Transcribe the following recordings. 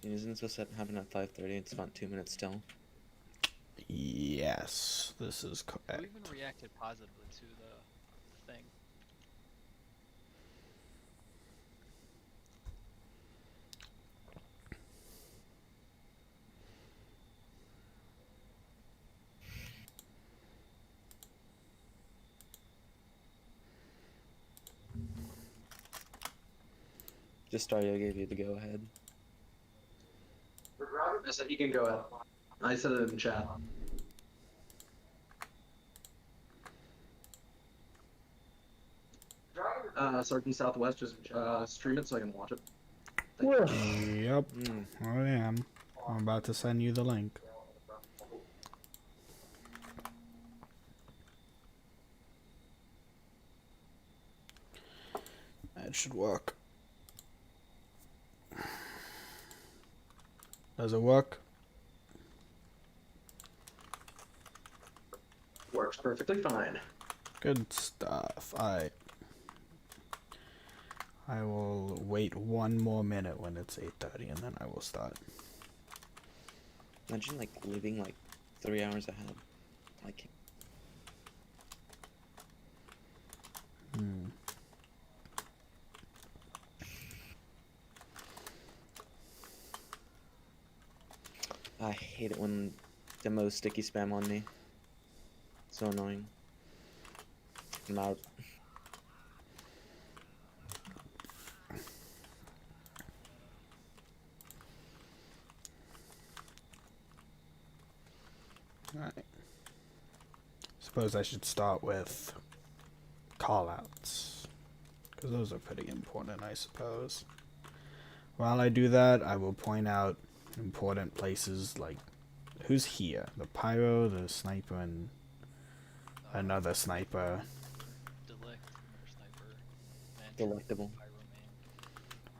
Isn't it supposed to happen at 5:30? It's about 2 minutes still. Yes, this is Who correct. even reacted positively to the thing? Just Dario gave you the go ahead. I said you can go ahead. I said it in chat. Sergeant Southwest, just stream it so I can watch it. Yep, Mm. I am. I'm about to send you the link. That should work. Does it work? Works perfectly fine. Good stuff. Alright. I will wait 1 more minute when it's 8:30 and then I will start. Imagine like living like 3 hours ahead. Like Hmm. I hate it when demos sticky spam on me. So annoying. I'm out. Alright. Suppose I should start with callouts. Because those are pretty important, I suppose. While I do that, I will point out important places like who's here? The pyro, the sniper, and another sniper. Delict or sniper. Delectable.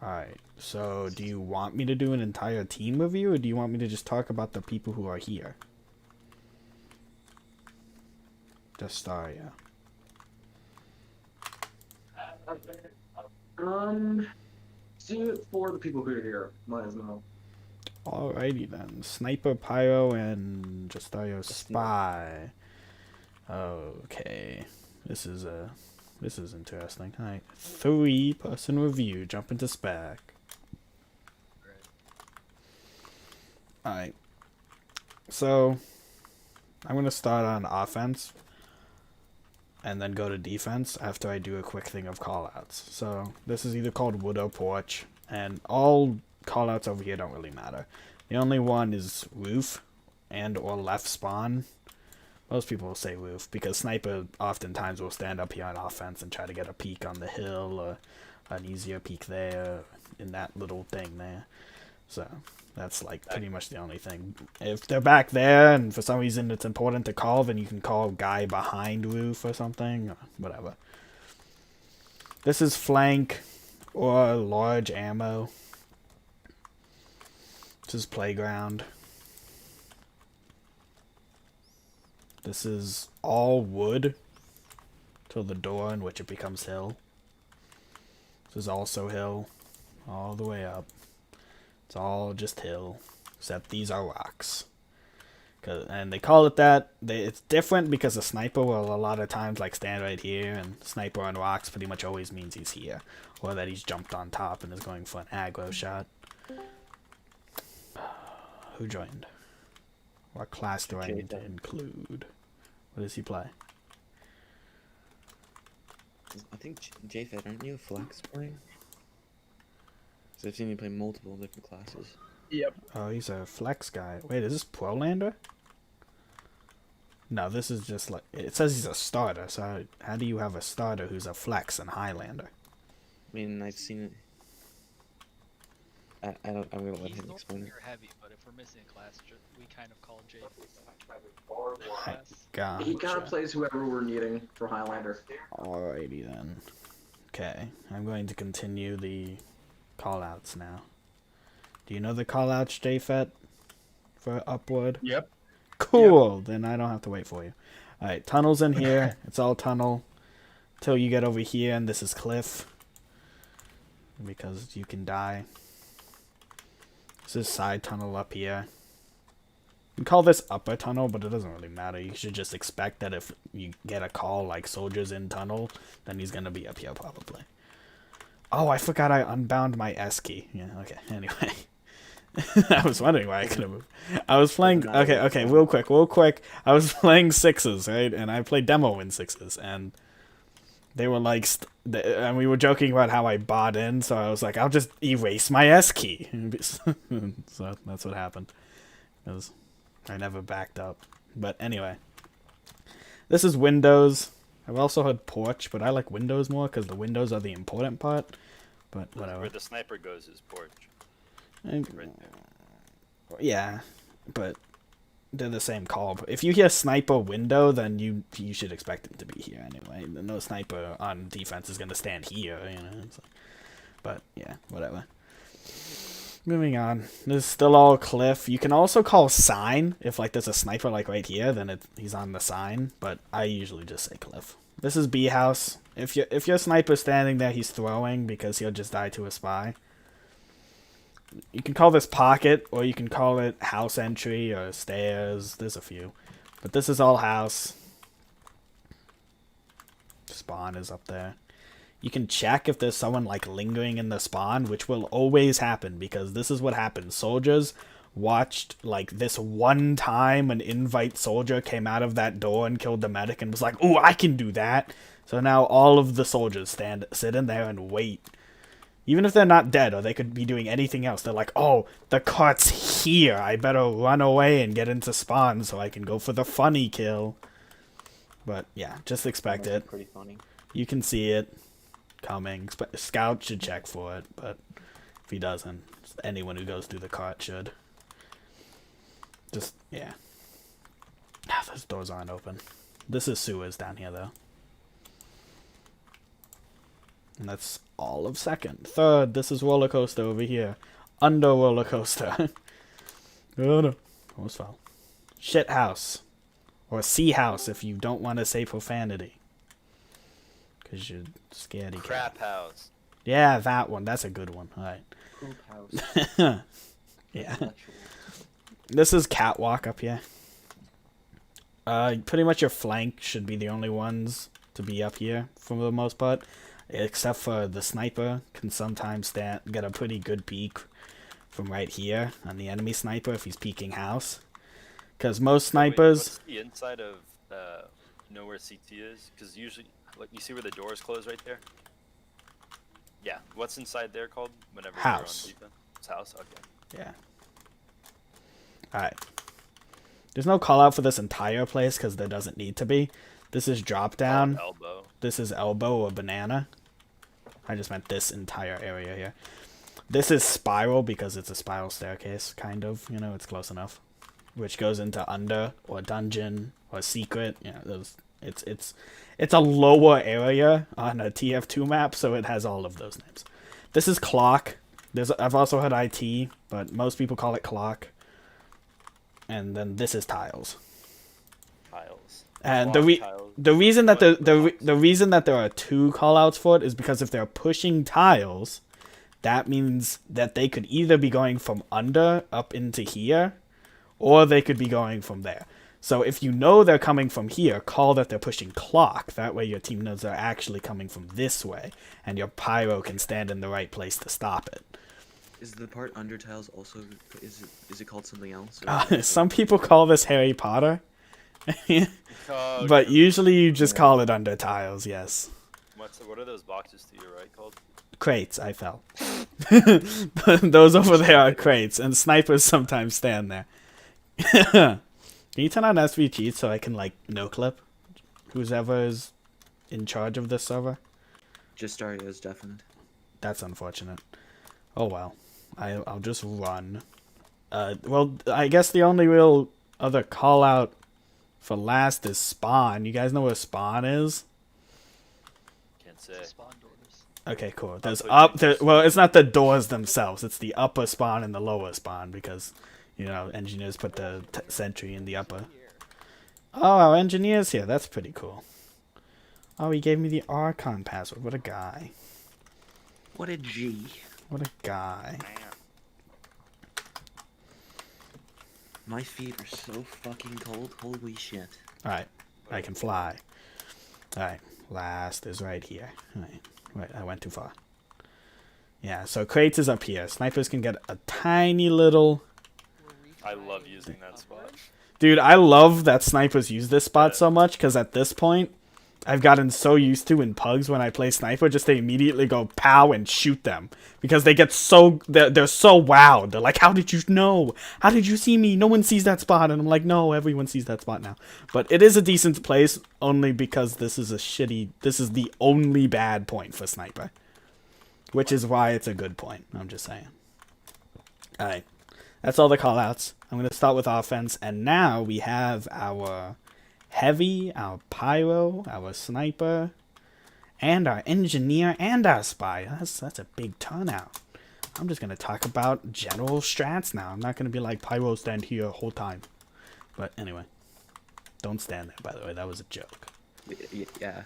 Alright, so do you want me to do an entire team review, or do you want me to just talk about the people who are here? Dastaria. Do it for the people who are here. Might as well. Alrighty then. Sniper, pyro, and Dastaria spy. Okay. This is interesting. Alright. 3-person review. Jump into spec. Alright. So I'm gonna start on offense and then go to defense after I do a quick thing of callouts. So this is either called wood or porch, and all callouts over here don't really matter. The only one is roof and or left spawn. Most people will say roof because sniper oftentimes will stand up here on offense and try to get a peek on the hill or an easier peek there in that little thing there. So that's like pretty much the only thing. If they're back there and for some reason it's important to call, then you can call guy behind roof or something, or whatever. This is flank or large ammo. This is playground. This is all wood till the door in which it becomes hill. This is also hill all the way up. It's all just hill, except these are rocks. And they call it that. It's different because a sniper will a lot of times like stand right here, and sniper on rocks pretty much always means he's here, or that he's jumped on top and is going for an aggro shot. Who joined? What class do I need to include? What does he play? I think JFed, aren't you a flex playing? Because I've seen you play multiple different classes. Yep. Oh, he's a flex guy. Wait, is this Prolander? No, this is just like... It says he's a starter, so how do you have a starter who's a flex and Highlander? I mean, I've seen it. I'm gonna let him explain it. Heavy, but if we're missing a class, we kind of call Jay. Gotcha. He kind of plays whoever we're needing for Highlander. Alrighty then. Okay, I'm going to continue the callouts now. Do you know the callouts, JFET? For Upward? Yep. Cool, yep. Then I don't have to wait for you. Alright, tunnel's in here. It's all tunnel. Till you get over here, and this is cliff. Because you can die. This is side tunnel up here. We call this upper tunnel, but it doesn't really matter. You should just expect that if you get a call like soldiers in tunnel, then he's gonna be up here probably. Oh, I forgot I unbound my S key. Yeah, okay, anyway. I was wondering why I couldn't move. I was playing, okay, real quick. I was playing 6s, right? And I played demo in 6s, and they were like, and we were joking about how I bought in, so I was like, I'll just erase my S key. So that's what happened. I never backed up. But anyway. This is Windows. I've also had Porch, but I like Windows more because the windows are the important part. But whatever. Where the sniper goes is Porch. And, Right there. yeah, but they're the same call. If you hear sniper window, then you should expect it to be here anyway. No sniper on defense is going to stand here, you know. But yeah, whatever. Moving on. This is still all cliff. You can also call sign. If like there's a sniper like right here, then he's on the sign. But I usually just say cliff. This is B house. If your sniper's standing there, he's throwing because he'll just die to a spy. You can call this pocket, or you can call it house entry or stairs. There's a few. But this is all house. Spawn is up there. You can check if there's someone like lingering in the spawn, which will always happen because this is what happens. Soldiers watched like this one time an invite soldier came out of that door and killed the medic and was like, "Ooh, I can do that." So now all of the soldiers sit in there and wait. Even if they're not dead or they could be doing anything else, they're like, "Oh, the cart's here. I better run away and get into spawn so I can go for the funny kill." But yeah, just expect That's it. pretty funny. You can see it coming. Scout should check for it, but if he doesn't, anyone who goes through the cart should. Just, yeah. Those doors aren't open. This is sewers down here, though. And that's all of second. Third, this is roller coaster over here. Under roller coaster. Oh no. Almost fell. Shit house. Or sea house if you don't want to say profanity. Because you're scaredy cat. Crap house. Yeah, that one. That's a good one. Alright. Poop house. Yeah. Intellectual. This is catwalk up here. Pretty much your flank should be the only ones to be up here for the most part. Except for the sniper can sometimes get a pretty good peek from right here on the enemy sniper if he's peeking house. Because most snipers... What's the inside of know where CT is? Because usually, like, you see where the doors close right there? Yeah. What's inside there called? Whenever House. you're on defense? It's house? Okay. Yeah. Alright. There's no call out for this entire place because there doesn't need to be. This is drop down. Elbow. This is elbow or banana. I just meant this entire area here. This is spiral because it's a spiral staircase, kind of. You know, it's close enough. Which goes into under or dungeon or secret. You know, those. It's a lower area on a TF2 map, so it has all of those names. This is clock. I've also had IT, but most people call it clock. And then this is tiles. Tiles. And Tiles. the reason that What the reason that there are two callouts for it is because if they're pushing tiles, that means that they could either be going from under up into here, or they could be going from there. So if you know they're coming from here, call that they're pushing clock. That way your team knows they're actually coming from this way, and your pyro can stand in the right place to stop it. Is the part under tiles also is it called something else? Or Some people call this Harry Potter, Oh, but okay. usually you just call it under tiles. Yes. What are those boxes to your right called? Crates, I fell. Those over there are crates, and snipers sometimes stand there. Can you turn on SVG so I can, like, no-clip who's ever is in charge of this server? just Dario's definite. That's unfortunate. Oh well. I'll just run. Well, I guess the only real other call-out for last is spawn. You guys know where spawn is? Can't say. Spawn doors. Okay, cool. There's put well, it's not the doors themselves. It's the upper spawn and the lower spawn because, you know, engineers put the sentry in the upper. Oh, our engineer's here. That's pretty cool. Oh, he gave me the Archon password. What a guy. What a G. What a guy. My feet are so fucking cold. Holy shit. Alright, I can fly. Alright, last is right here. Alright, wait, I went too far. Yeah, so crates is up here. Snipers can get a tiny little... I love using that spot. Dude, I love that snipers use this spot so much, because at this point, I've gotten so used to in pugs when I play sniper, just to immediately go pow and shoot them. Because they get so, they're so wowed. They're like, how did you know? How did you see me? No one sees that spot. And I'm like, no, everyone sees that spot now. But it is a decent place, only because this is the only bad point for sniper. Which is why it's a good point, I'm just saying. Alright, that's all the callouts. I'm going to start with offense, and now we have our heavy, our pyro, our sniper, and our engineer, and our spy. That's a big turnout. I'm just going to talk about general strats now. I'm not going to be like, pyro stand here the whole time. But anyway, don't stand there, by the way. That was a joke. Yeah.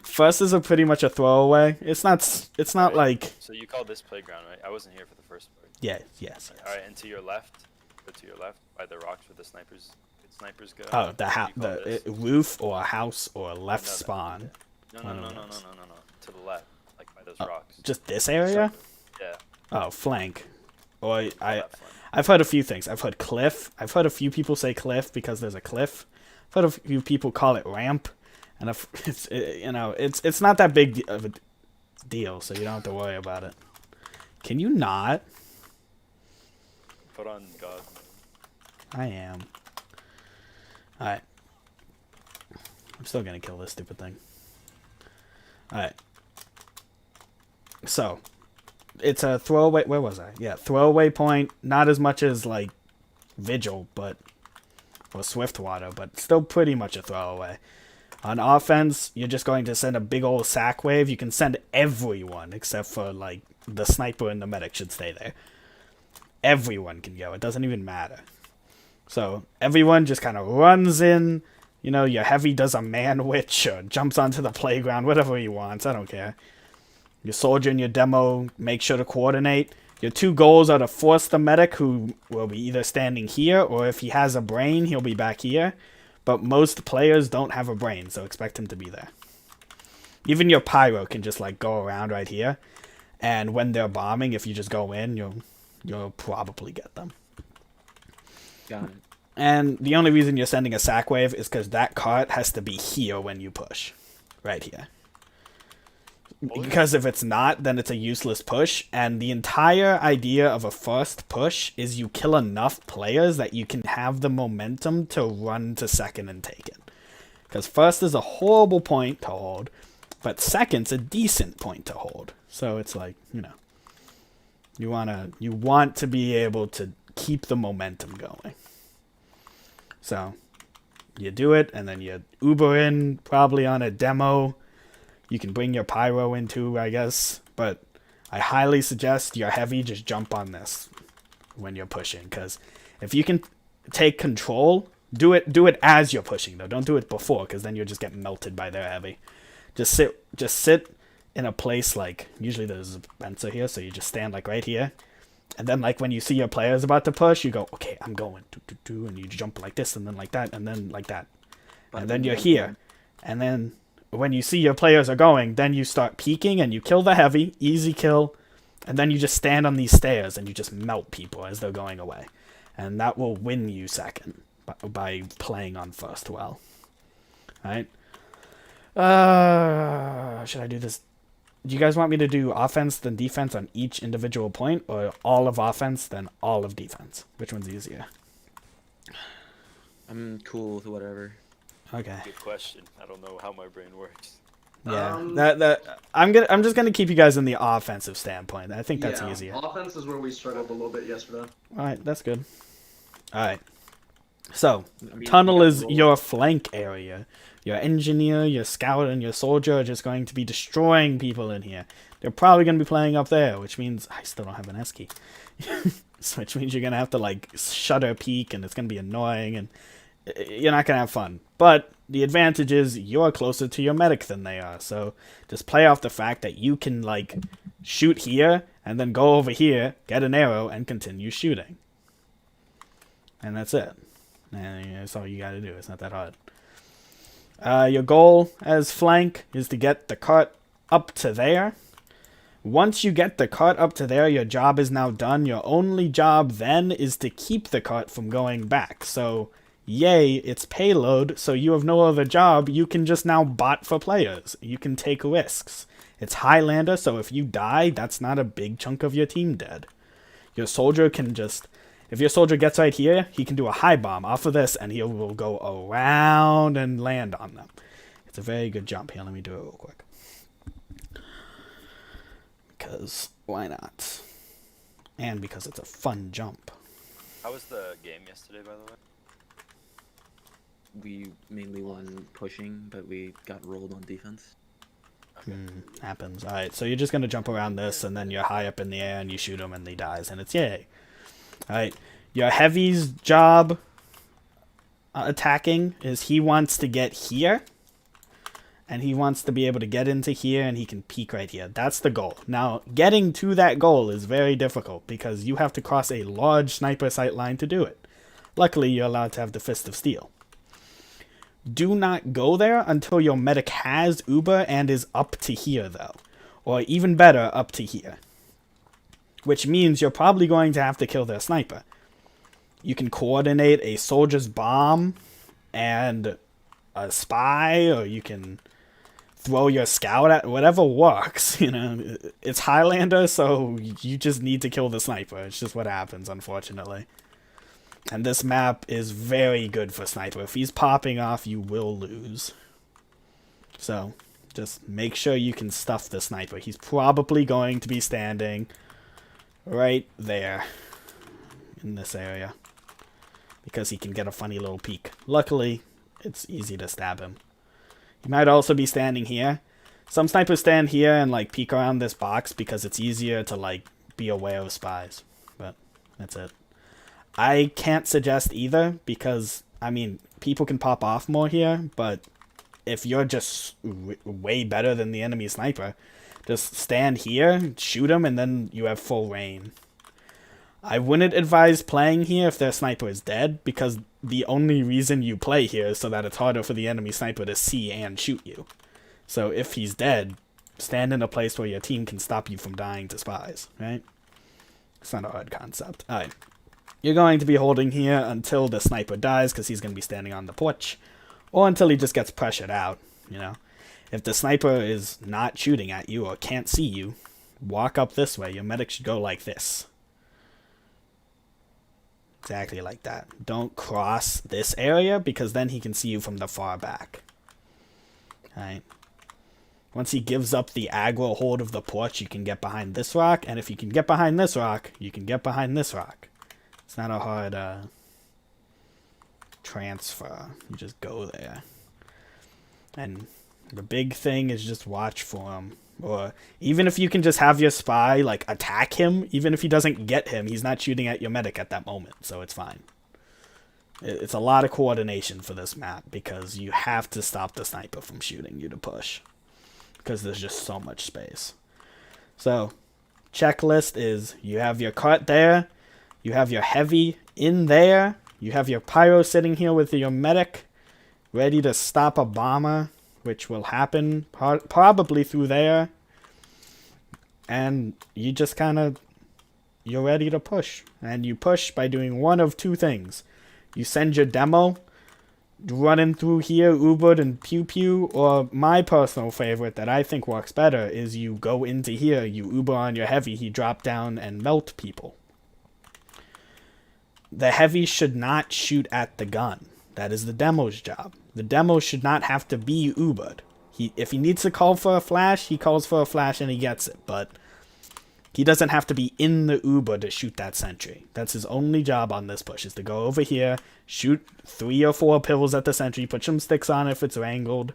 First is pretty much a throwaway. It's not like... So you call this playground, right? I wasn't here for the first part. Yeah, yes. Alright, and to your left, go to your left, by the rocks where the snipers go. Oh, What do you call this? roof or a house or a left No, no, spawn. No, one no, no, of no, no, those. no, no, no. To the left, like by those Oh, rocks. Just this area? Yeah. Oh, flank. Or that flank. I've heard a few things. I've heard cliff. I've heard a few people say cliff because there's a cliff. I've heard a few people call it ramp, and it's not that big of a deal, so you don't have to worry about it. Can you not? Put on God. I am. Alright. I'm still gonna kill this stupid thing. Alright. So, it's a throwaway... Where was I? Yeah, throwaway point. Not as much as, like, Vigil, but... Or Swiftwater, but still pretty much a throwaway. On offense, you're just going to send a big old sack wave. You can send everyone, except for, like, the sniper and the medic should stay there. Everyone can go. It doesn't even matter. So, everyone just kind of runs in. You know, your heavy does a man-witch or jumps onto the playground, whatever he wants. I don't care. Your soldier and your demo make sure to coordinate. Your two goals are to force the medic, who will be either standing here, or if he has a brain, he'll be back here. But most players don't have a brain, so expect him to be there. Even your pyro can just, like, go around right here. And when they're bombing, if you just go in, you'll probably get them. Got it. And the only reason you're sending a sack wave is because that cart has to be here when you push. Right here. Because if it's not, then it's a useless push. And the entire idea of a first push is you kill enough players that you can have the momentum to run to second and take it. Because first is a horrible point to hold, but second's a decent point to hold. So it's like, you know, you want to be able to keep the momentum going. So you do it, and then you Uber in, probably on a demo. You can bring your pyro in too, I guess. But I highly suggest your heavy just jump on this when you're pushing. Because if you can take control, do it as you're pushing, though. Don't do it before, because then you'll just get melted by their heavy. Just sit in a place like, usually there's a Spencer here, so you just stand like right here. And then, like, when you see your players about to push, you go, okay, I'm going. And you jump like this, and then like that, and then like that. And then you're here. And then when you see your players are going, then you start peeking, and you kill the heavy. Easy kill. And then you just stand on these stairs, and you just melt people as they're going away. And that will win you second by playing on first well. Alright? Should I do this? Do you guys want me to do offense then defense on each individual point, or all of offense then all of defense? Which one's easier? I'm cool with whatever. Okay. Good question. I don't know how my brain works. Yeah. I'm just gonna keep you guys in the offensive standpoint. I think that's easier. Offense is where we struggled a little bit yesterday. Alright, that's good. Alright. So, I mean, tunnel you is got your flank area. Your engineer, your scout, and your soldier are just going to be destroying people in here. They're probably going to be playing up there, which means I still don't have an S key. Which means you're going to have to, like, shutter peek, and it's going to be annoying, and you're not going to have fun. But the advantage is you're closer to your medic than they are, so just play off the fact that you can, like, shoot here, and then go over here, get an arrow, and continue shooting. And that's it. And that's all you gotta do. It's not that hard. Your goal as flank is to get the cart up to there. Once you get the cart up to there, your job is now done. Your only job then is to keep the cart from going back. So, yay, it's payload, so you have no other job. You can just now bot for players. You can take risks. It's Highlander, so if you die, that's not a big chunk of your team dead. Your soldier can just... If your soldier gets right here, he can do a high bomb off of this, and he will go around and land on them. It's a very good jump. Here, let me do it real quick. Because, why not? And because it's a fun jump. How was the game yesterday, by the way? We mainly won pushing, but we got rolled on defense. Happens. Alright, so you're just going to jump around this, and then you're high up in the air, and you shoot him, and he dies, and it's yay. Alright, your heavy's job attacking is he wants to get here, and he wants to be able to get into here, and he can peek right here. That's the goal. Now, getting to that goal is very difficult, because you have to cross a large sniper sight line to do it. Luckily, you're allowed to have the Fist of Steel. Do not go there until your medic has Uber and is up to here, though. Or even better, up to here. Which means you're probably going to have to kill their sniper. You can coordinate a soldier's bomb and a spy, or you can throw your scout at whatever works. You know, it's Highlander, so you just need to kill the sniper. It's just what happens, unfortunately. And this map is very good for sniper. If he's popping off, you will lose. So, just make sure you can stuff the sniper. He's probably going to be standing right there in this area, because he can get a funny little peek. Luckily, it's easy to stab him. He might also be standing here. Some snipers stand here and like peek around this box because it's easier to like be aware of spies. But that's it. I can't suggest either because, I mean, people can pop off more here, but if you're just way better than the enemy sniper, just stand here, shoot him, and then you have full reign. I wouldn't advise playing here if their sniper is dead, because the only reason you play here is so that it's harder for the enemy sniper to see and shoot you. So if he's dead, stand in a place where your team can stop you from dying to spies, right? It's not a hard concept. Alright. You're going to be holding here until the sniper dies, because he's going to be standing on the porch, or until he just gets pressured out, you know. If the sniper is not shooting at you or can't see you, walk up this way. Your medic should go like this. Exactly like that. Don't cross this area, because then he can see you from the far back. Alright. Once he gives up the aggro hold of the porch, you can get behind this rock, and if you can get behind this rock, you can get behind this rock. It's not a hard transfer. You just go there. And the big thing is just watch for him. Or even if you can just have your spy like attack him, even if he doesn't get him, he's not shooting at your medic at that moment, so it's fine. It's a lot of coordination for this map, because you have to stop the sniper from shooting you to push, because there's just so much space. So, checklist is you have your cart there, you have your heavy in there, you have your pyro sitting here with your medic, ready to stop a bomber, which will happen probably through there. And you just kind of, you're ready to push. And you push by doing one of two things. You send your demo running through here, Ubered and pew pew, or my personal favorite that I think works better is you go into here, you Uber on your heavy, he drop down and melt people. The heavy should not shoot at the gun. That is the demo's job. The demo should not have to be Ubered. If he needs to call for a flash, he calls for a flash and he gets it. But he doesn't have to be in the Uber to shoot that sentry. That's his only job on this push, is to go over here, shoot 3 or 4 pills at the sentry, put some sticks on if it's wrangled,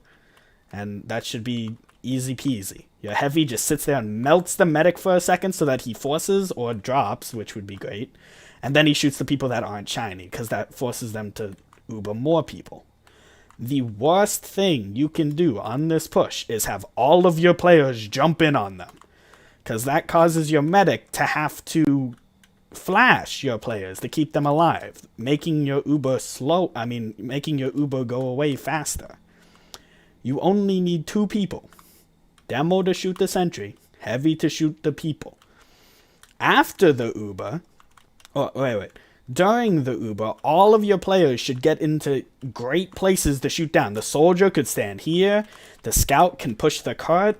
and that should be easy peasy. Your heavy just sits there and melts the medic for a second so that he forces or drops, which would be great, and then he shoots the people that aren't shiny, because that forces them to Uber more people. The worst thing you can do on this push is have all of your players jump in on them, because that causes your medic to have to flash your players to keep them alive, making your Uber making your Uber go away faster. You only need 2 people. Demo to shoot the sentry, Heavy to shoot the people. After the Uber, during the Uber, all of your players should get into great places to shoot down. The soldier could stand here, the scout can push the cart,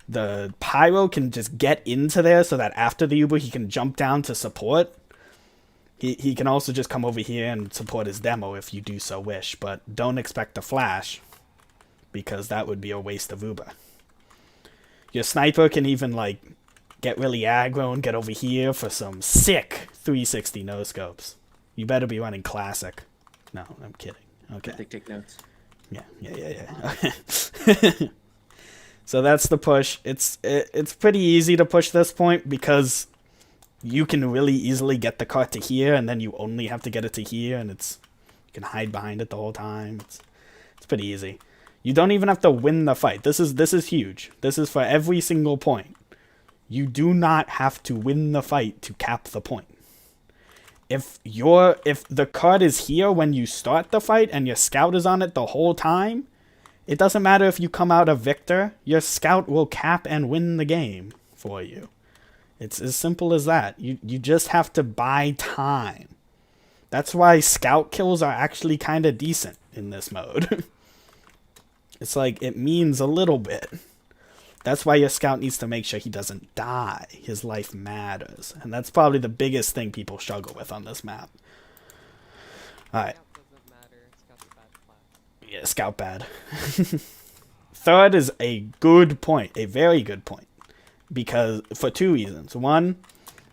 the pyro can just get into there so that after the Uber he can jump down to support. He can also just come over here and support his demo if you do so wish, but don't expect a flash, because that would be a waste of Uber. Your sniper can even, like, get really aggro and get over here for some sick 360 no-scopes. You better be running classic. No, I'm kidding. Okay. Take notes. Yeah. So that's the push. It's pretty easy to push this point because you can really easily get the cart to here, and then you only have to get it to here, and you can hide behind it the whole time. It's pretty easy. You don't even have to win the fight. This is huge. This is for every single point. You do not have to win the fight to cap the point. If the card is here when you start the fight and your scout is on it the whole time, it doesn't matter if you come out a victor, your scout will cap and win the game for you. It's as simple as that. You just have to buy time. That's why scout kills are actually kind of decent in this mode. It's like, it means a little bit. That's why your scout needs to make sure he doesn't die. His life matters. And that's probably the biggest thing people struggle with on this map. Alright. Yeah, scout bad. Third is a good point. A very good point. Because, for 2 reasons. One,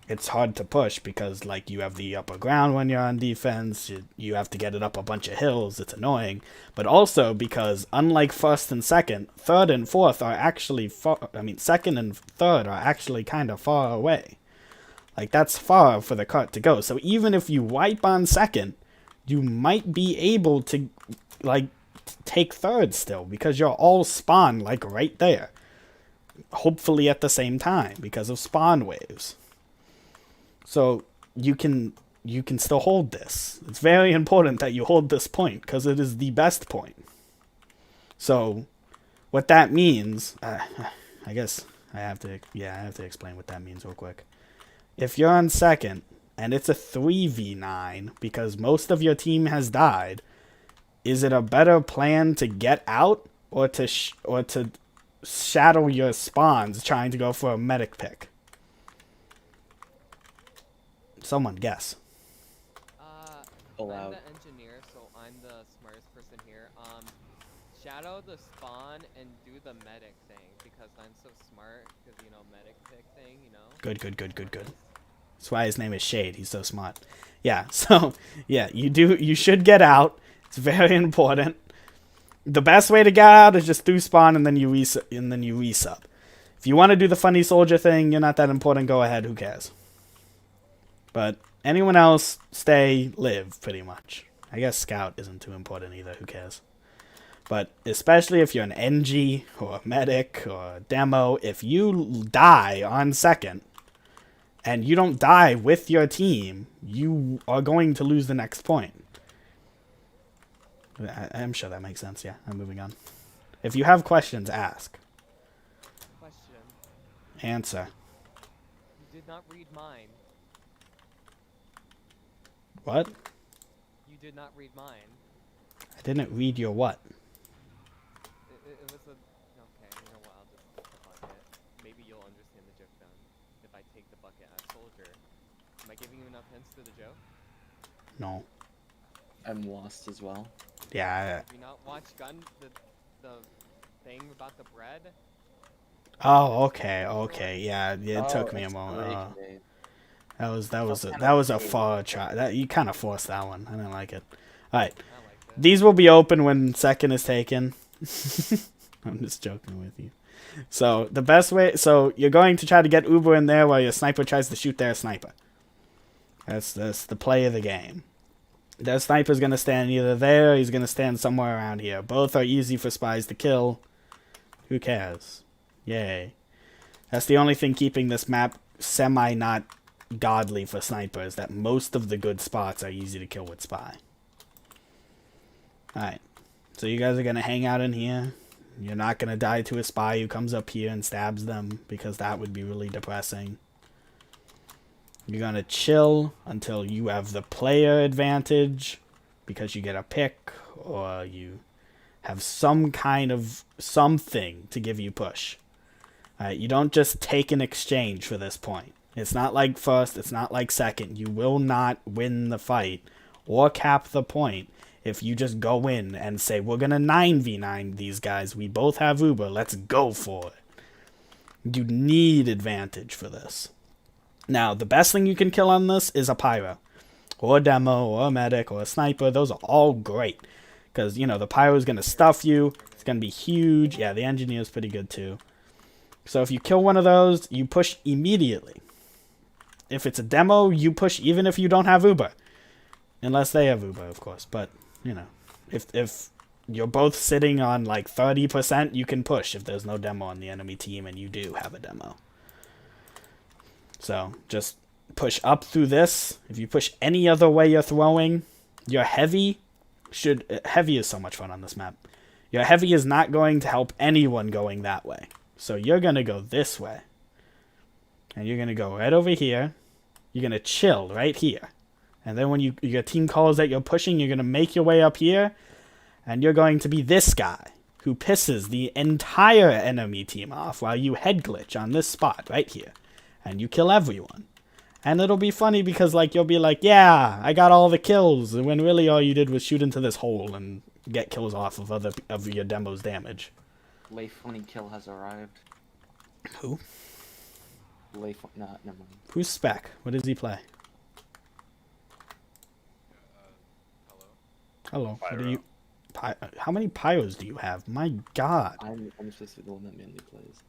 it's hard to push because, like, you have the upper ground when you're on defense. You have to get it up a bunch of hills. It's annoying. But also because, unlike first and second, third and fourth are actually second and third are actually kind of far away. Like, that's far for the cart to go. So even if you wipe on second, you might be able to, like, take third still because you're all spawned, like, right there. Hopefully at the same time because of spawn waves. So you can still hold this. It's very important that you hold this point because it is the best point. So what that means, I guess I have to explain what that means real quick. If you're on second and it's a 3v9 because most of your team has died, is it a better plan to get out or to shadow your spawns trying to go for a medic pick? Someone guess. I'm the engineer, so I'm the smartest person here. Shadow the spawn and do the medic thing because I'm so smart. Because medic pick thing. Good. That's why his name is Shade. He's so smart. Yeah. So yeah, you should get out. It's very important. The best way to get out is just through spawn and then you resub. If you want to do the funny soldier thing, you're not that important. Go ahead. Who cares? But anyone else, stay, live, pretty much. I guess scout isn't too important either. Who cares? But especially if you're an NG or a medic or a demo, if you die on second and you don't die with your team, you are going to lose the next point. I'm sure that makes sense. Yeah, I'm moving on. If you have questions, ask. Question. Answer. You did not read mine. What? You did not read mine. I didn't read your what? It was a... Okay, you know what, I'll just take the bucket. Maybe you'll understand the joke then. If I take the bucket as soldier. Am I giving you enough hints to the joke? No. I'm lost as well. Yeah. Have you not watched the thing about the bread? Oh, okay. Yeah, it took me a moment. That was a far try. You kind of forced that one. I didn't like it. All right. These will be open when second is taken. I'm just joking with you. So the best way, so you're going to try to get Uber in there while your sniper tries to shoot their sniper. That's the play of the game. Their sniper's going to stand either there or he's going to stand somewhere around here. Both are easy for spies to kill. Who cares? Yay. That's the only thing keeping this map semi not godly for sniper is that most of the good spots are easy to kill with spy. Alright. So you guys are going to hang out in here. You're not going to die to a spy who comes up here and stabs them, because that would be really depressing. You're going to chill until you have the player advantage, because you get a pick, or you have some kind of something to give you push. Alright, you don't just take an exchange for this point. It's not like first, it's not like second. You will not win the fight or cap the point if you just go in and say, we're going to 9v9 these guys. We both have Uber. Let's go for it. You need advantage for this. Now, the best thing you can kill on this is a pyro, or a demo, or a medic, or a sniper. Those are all great. Because, you know, the pyro is going to stuff you. It's going to be huge. Yeah, the engineer is pretty good too. So if you kill one of those, you push immediately. If it's a demo, you push even if you don't have Uber. Unless they have Uber, of course. But, you know, if you're both sitting on like 30%, you can push if there's no demo on the enemy team and you do have a demo. So just push up through this. If you push any other way you're throwing, your heavy heavy is so much fun on this map. Your heavy is not going to help anyone going that way. So you're going to go this way. And you're going to go right over here. You're going to chill right here. And then when your team calls that you're pushing, you're going to make your way up here. And you're going to be this guy who pisses the entire enemy team off while you head glitch on this spot right here. And you kill everyone. And it'll be funny because like you'll be like, yeah, I got all the kills. When really all you did was shoot into this hole and get kills off of your demo's damage. Leif Funny Kill has arrived. Who? Leif, no, never mind. Who's Spec? What does he play? Hello. What do you? How many pyros do you have? My God. I'm supposed to be the one that mainly plays.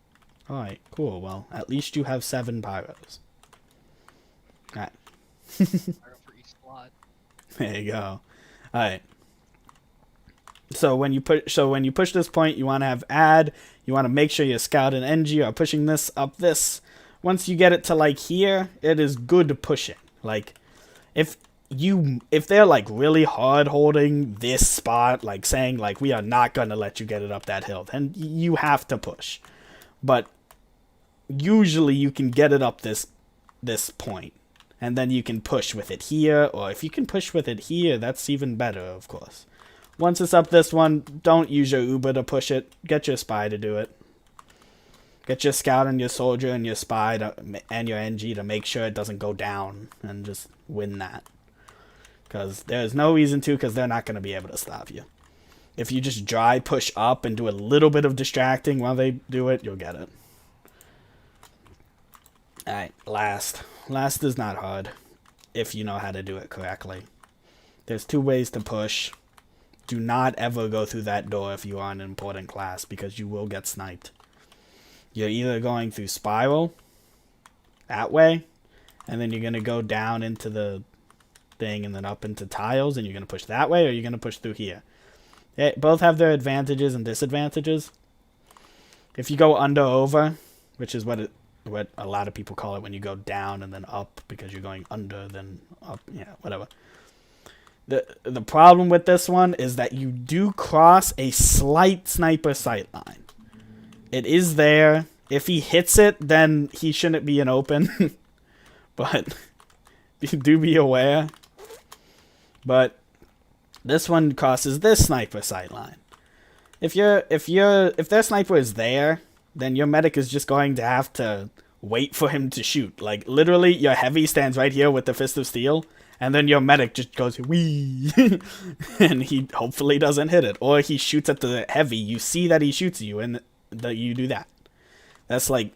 All right, cool. Well, at least you have 7 pyros. All right. Pyro for each slot. There you go. All right. So when you push this point, you want to have add. You want to make sure your scout and NG are pushing this up this. Once you get it to like here, it is good pushing. Like if they're like really hard holding this spot, like saying like we are not gonna let you get it up that hill, then you have to push. But usually you can get it up this point, and then you can push with it here, or if you can push with it here, that's even better, of course. Once it's up this one, don't use your Uber to push it. Get your spy to do it. Get your scout and your soldier and your spy and your NG to make sure it doesn't go down, and just win that. Because there's no reason to, because they're not going to be able to stop you. If you just dry push up and do a little bit of distracting while they do it, you'll get it. Alright, last. Last is not hard, if you know how to do it correctly. There's 2 ways to push. Do not ever go through that door if you are an important class, because you will get sniped. You're either going through spiral, that way, and then you're going to go down into the thing and then up into tiles, and you're going to push that way, or you're going to push through here. They both have their advantages and disadvantages. If you go under over, which is what a lot of people call it when you go down and then up, because you're going under then up, yeah, whatever. The problem with this one is that you do cross a slight sniper sight line. It is there. If he hits it, then he shouldn't be in open. But do be aware. But this one crosses this sniper sight line. If their sniper is there, then your medic is just going to have to wait for him to shoot. Like literally, your heavy stands right here with the Fist of Steel, and then your medic just goes wee, and he hopefully doesn't hit it, or he shoots at the heavy. You see that he shoots you, and that you do that. That's like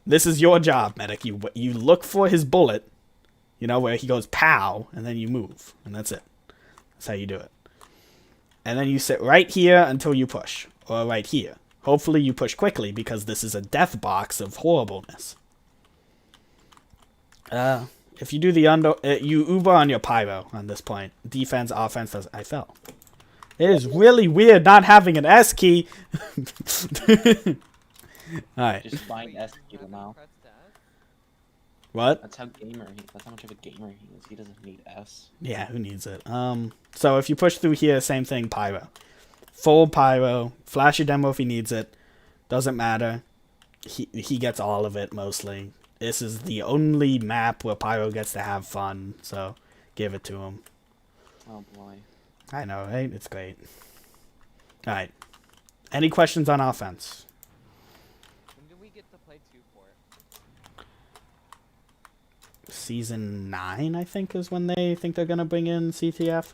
this is your job, medic. You look for his bullet, you know, where he goes pow, and then you move, and that's it. That's how you do it. And then you sit right here until you push, or right here. Hopefully you push quickly, because this is a death box of horribleness. If you do the you Uber on your pyro on this point. Defense, offense, I fell. It is really weird not having an S key. Alright. Just find S key now. What What? That's how That's how much of a gamer he is. He doesn't need S. Yeah, who needs it? So if you push through here, same thing, pyro. Full pyro. Flash your demo if he needs it. Doesn't matter. He gets all of it, mostly. This is the only map where pyro gets to have fun, so give it to him. Oh boy. I know, right? It's great. Alright. Any questions on offense? When do we get to play 2 for it? Season 9, I think, is when they think they're gonna bring in CTF.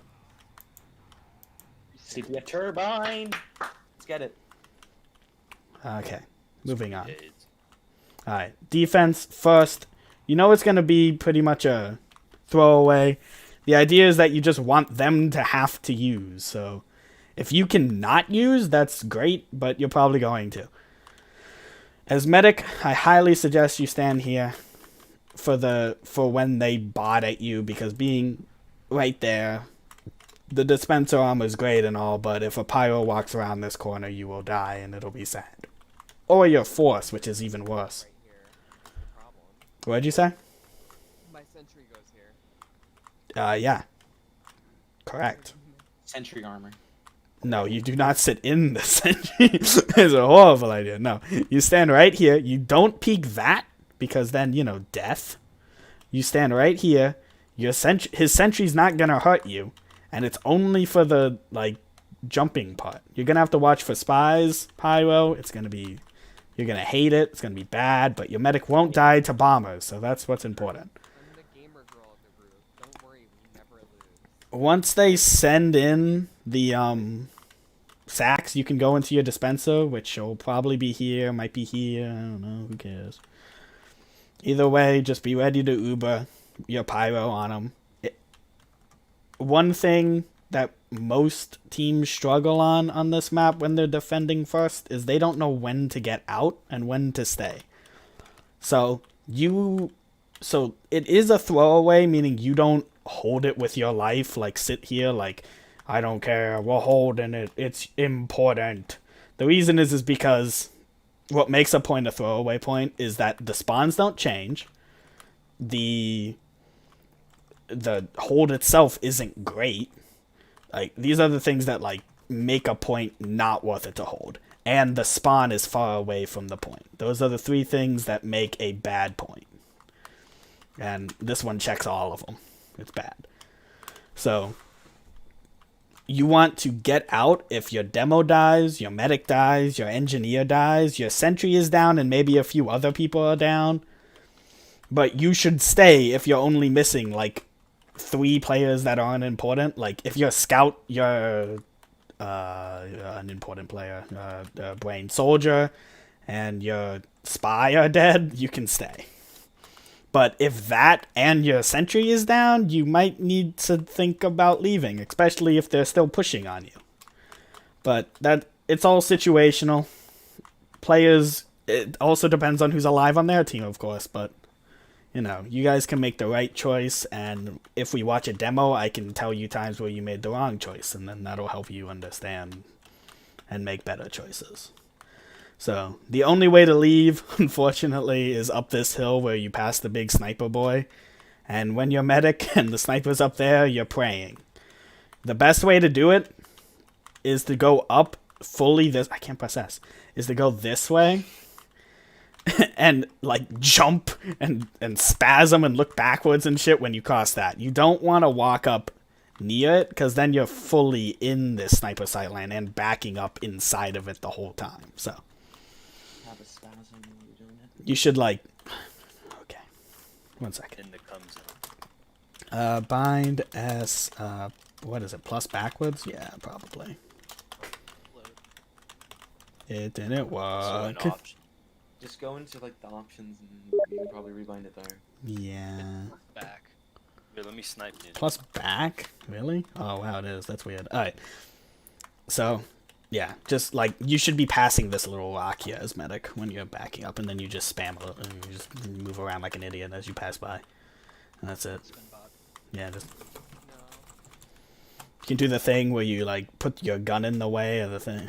CTF turbine. Let's get it. Okay, moving on. AIDS. Alright, defense first. You know it's going to be pretty much a throwaway. The idea is that you just want them to have to use. So if you can not use, that's great, but you're probably going to. As medic, I highly suggest you stand here for when they bot at you, because being right there, the dispenser armor is great and all, but if a pyro walks around this corner, you will die and it'll be sad. Or your force, which is even worse. Right here. Problem. What'd you say? My sentry goes here. Yeah. Correct. Sentry armor. No, you do not sit in the sentry. It's a horrible idea. No, you stand right here. You don't peek that, because then, you know, death. You stand right here. His sentry's not going to hurt you, and it's only for the, like, jumping part. You're going to have to watch for spies, pyro. It's going to be... You're going to hate it. It's going to be bad, but your medic won't die to bombers, so that's what's important. I'm the gamer girl of the group. Don't worry, we never lose. Once they send in the sacks, you can go into your dispenser, which will probably be here, might be here, I don't know, who cares. Either way, just be ready to Uber your pyro on them. One thing that most teams struggle on this map when they're defending first is they don't know when to get out and when to stay. So it is a throwaway, meaning you don't hold it with your life, like sit here like, I don't care, we're holding it, it's important. The reason is because what makes a point a throwaway point is that the spawns don't change. The hold itself isn't great. Like, these are the things that, like, make a point not worth it to hold. And the spawn is far away from the point. Those are the 3 things that make a bad point. And this one checks all of them. It's bad. So, you want to get out if your demo dies, your medic dies, your engineer dies, your sentry is down, and maybe a few other people are down. But you should stay if you're only missing, like, 3 players that aren't important. Like, if you're a scout, you're an important player, brain soldier, and your spy are dead, you can stay. But if that and your sentry is down, you might need to think about leaving, especially if they're still pushing on you. But it's all situational. Players, it also depends on who's alive on their team, of course, but you know, you guys can make the right choice, and if we watch a demo, I can tell you times where you made the wrong choice, and then that'll help you understand and make better choices. So, the only way to leave, unfortunately, is up this hill where you pass the big sniper boy, and when you're medic and the sniper's up there, you're praying. The best way to do it is to go up fully this... I can't press S. Is to go this way, and like jump and spasm and look backwards and shit when you cross that. You don't want to walk up near it, because then you're fully in this sniper sight line and backing up inside of it the whole time. So Have a spasm when you're doing it. you should like... Okay. 1 second. In the come zone. Bind S, what is it, plus backwards? Yeah, probably. It didn't So work. an option. Just go into like the options and you can probably rebind it there. Yeah. Back. Here, let me snipe you. Plus back? Really? Oh, wow, it is. That's weird. Alright. So, yeah. Just, like, you should be passing this little rock here as medic when you're backing up, and then you just spam it, and you just move around like an idiot as you pass by. And that's it. Spin bot. Yeah, just... No. You can do the thing where you, like, put your gun in the way of the thing.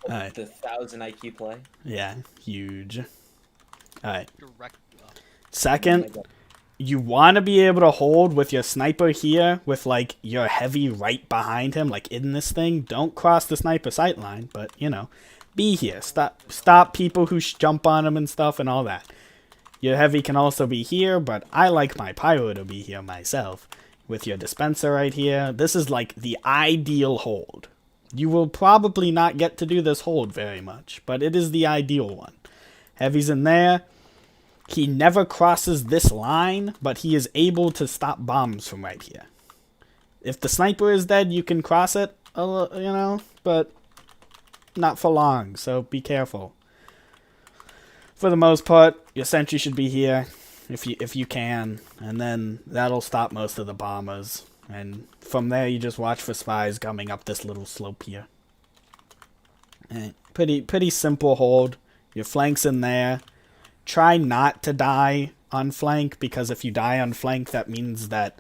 Alright. The 1000 IQ play. Yeah, huge. Alright. Direct. Second, you want to be able to hold with your sniper here with like your heavy right behind him, like in this thing. Don't cross the sniper sight line, but you know, be here. Stop people who jump on him and stuff and all that. Your heavy can also be here, but I like my pyro to be here myself. With your dispenser right here, this is like the ideal hold. You will probably not get to do this hold very much, but it is the ideal one. Heavy's in there. He never crosses this line, but he is able to stop bombs from right here. If the sniper is dead, you can cross it, you know, but not for long, so be careful. For the most part, your sentry should be here if you can, and then that'll stop most of the bombers. And from there, you just watch for spies coming up this little slope here. And pretty simple hold. Your flank's in there. Try not to die on flank, because if you die on flank, that means that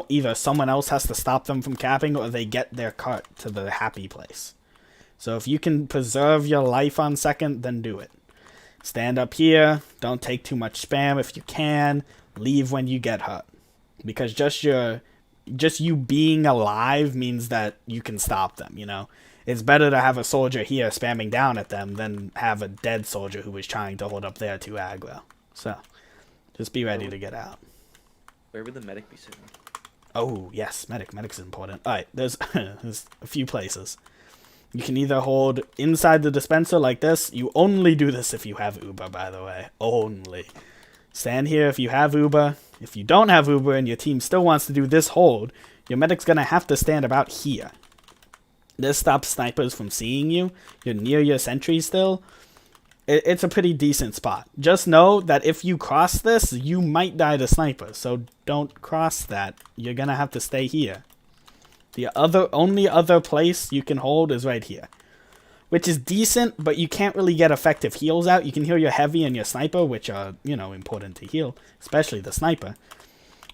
either someone else has to stop them from capping, or they get their cart to the happy place. So if you can preserve your life on second, then do it. Stand up here. Don't take too much spam if you can. Leave when you get hurt, because just you being alive means that you can stop them, you know. It's better to have a soldier here spamming down at them than have a dead soldier who is trying to hold up there to aggro. So, just be ready to get out. Where would the medic be sitting? Oh, yes, medic. Medic's important. Alright, there's a few places. You can either hold inside the dispenser like this. You only do this if you have Uber, by the way. Only. Stand here if you have Uber. If you don't have Uber and your team still wants to do this hold, your medic's going to have to stand about here. This stops snipers from seeing you. You're near your sentry still. It's a pretty decent spot. Just know that if you cross this, you might die to snipers. So don't cross that. You're going to have to stay here. The only other place you can hold is right here, which is decent, but you can't really get effective heals out. You can heal your heavy and your sniper, which are, you know, important to heal, especially the sniper,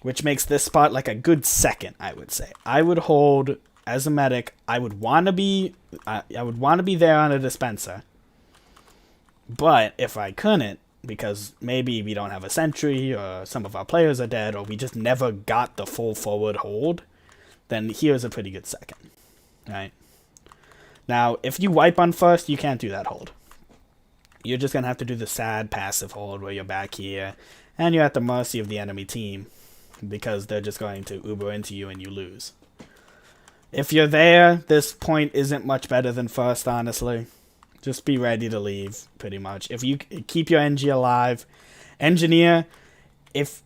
which makes this spot like a good second, I would say. I would hold as a medic. I would want to be there on a dispenser, but if I couldn't, because maybe we don't have a sentry, or some of our players are dead, or we just never got the full forward hold, then here's a pretty good second, right? Now, if you wipe on first, you can't do that hold. You're just going to have to do the sad passive hold where you're back here, and you're at the mercy of the enemy team, because they're just going to Uber into you and you lose. If you're there, this point isn't much better than first, honestly. Just be ready to leave, pretty much. If you keep your NG alive, engineer, if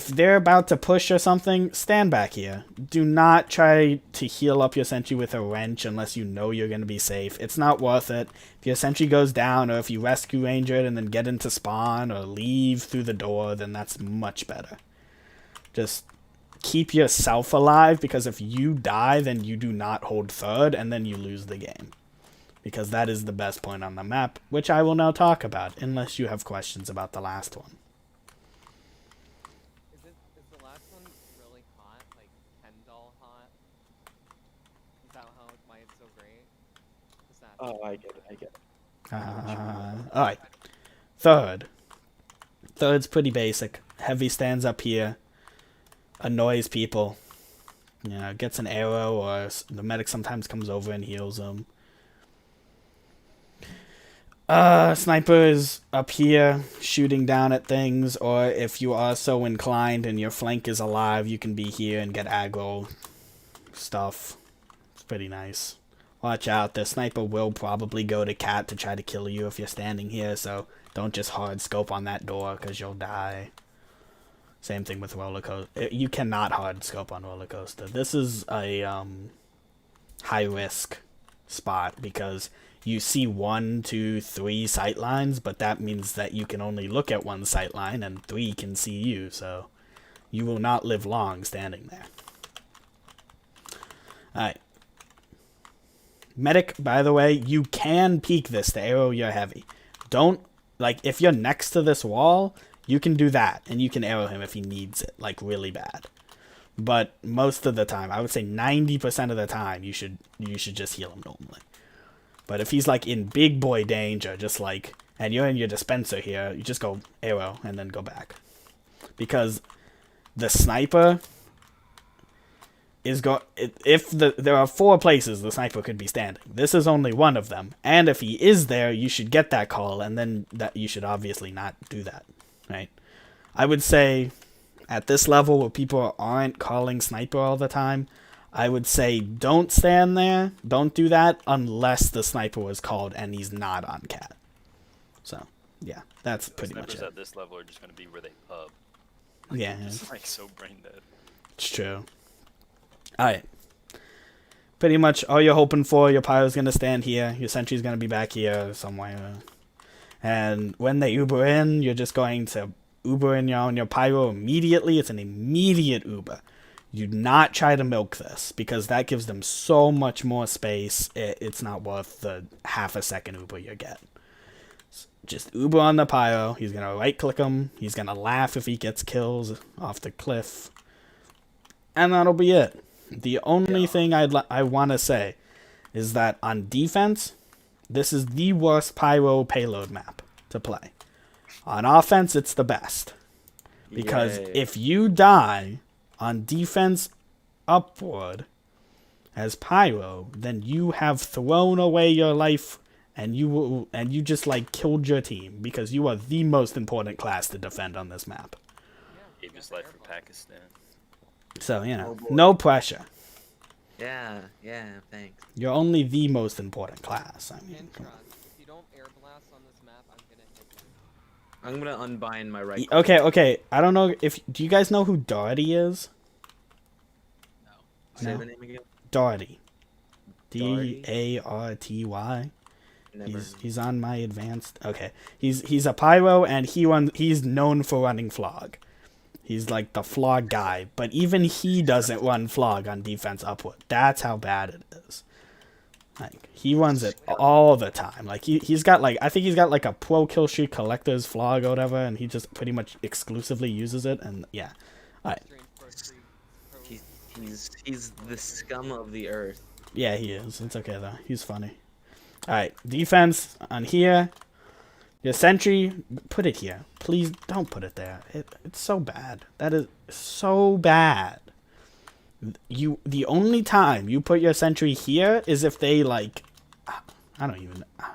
they're about to push or something, stand back here. Do not try to heal up your sentry with a wrench unless you know you're going to be safe. It's not worth it. If your sentry goes down, or if you rescue ranger it and then get into spawn or leave through the door, then that's much better. Just keep yourself alive, because if you die, then you do not hold third, and then you lose the game. Because that is the best point on the map, which I will now talk about, unless you have questions about the last one. Is the last one really hot? Like Ken doll hot? Is that why it's so great? Is that Oh, I get it. Alright. Third. Third's pretty basic. Heavy stands up here. Annoys people. You know, gets an arrow, or the medic sometimes comes over and heals them. Sniper is up here shooting down at things, or if you are so inclined and your flank is alive, you can be here and get aggro stuff. It's pretty nice. Watch out, the sniper will probably go to cat to try to kill you if you're standing here, so don't just hard scope on that door, because you'll die. Same thing with roller coaster. You cannot hard scope on roller coaster. This is a high risk spot, because you see 1, 2, 3 sight lines, but that means that you can only look at one sight line and 3 can see you, so you will not live long standing there. Alright. Medic, by the way, you can peek this to arrow your heavy. Don't, like, if you're next to this wall, you can do that, and you can arrow him if he needs it, like, really bad. But most of the time, I would say 90% of the time, you should just heal him normally. But if he's, like, in big boy danger, just like, and you're in your dispenser here, you just go arrow and then go back. because the sniper is there are 4 places the sniper could be standing. This is only one of them. And if he is there, you should get that call, and then that you should obviously not do that, right? I would say at this level where people aren't calling sniper all the time, I would say don't stand there. Don't do that unless the sniper was called and he's not on cat. So, yeah, that's pretty much Snipers it. at this level are just gonna be where they pub. Yeah, It's like so brain dead. it's true. Alright. Pretty much all you're hoping for, your pyro's gonna stand here, your sentry's gonna be back here somewhere. And when they Uber in, you're just going to Uber in your pyro immediately. It's an immediate Uber. Do not try to milk this, because that gives them so much more space. It's not worth the half a second Uber you get. Just Uber on the pyro. He's gonna right click him. He's gonna laugh if he gets kills off the cliff. And that'll be it. The only thing I want to say is that on defense, this is the worst pyro payload map to play. On offense, it's the best. Because Yay. if you die on defense upward as pyro, then you have thrown away your life, and you just like killed your team, because you are the most important class to defend on this map. Gave his life for Pakistan. So, you know, Oh, boy. no pressure. Yeah, thanks. You're only the most important class. I mean, come Kentron, on. if you don't air blast on this map, I'm gonna hit you. I'm gonna unbind my right. Okay. I don't know if do you guys know who Doherty is? Say No. the name again. Doherty. Doherty? Darty. Never. He's on my advanced. Okay, he's a pyro, and he's known for running flog. He's like the flog guy, but even he doesn't run flog on defense upward. That's how bad it is. Like, he runs it all the time. Like, he's got like, I think he's got like a pro kill streak collector's flog or whatever, and he just pretty much exclusively uses it. And yeah, alright, Strange Pro 3 Pro He's the scum of the earth. yeah, he is. It's okay though. He's funny. Alright, defense on here. Your sentry, put it here. Please don't put it there. It's so bad. That is so bad. The only time you put your sentry here is if they like, I don't even. I'm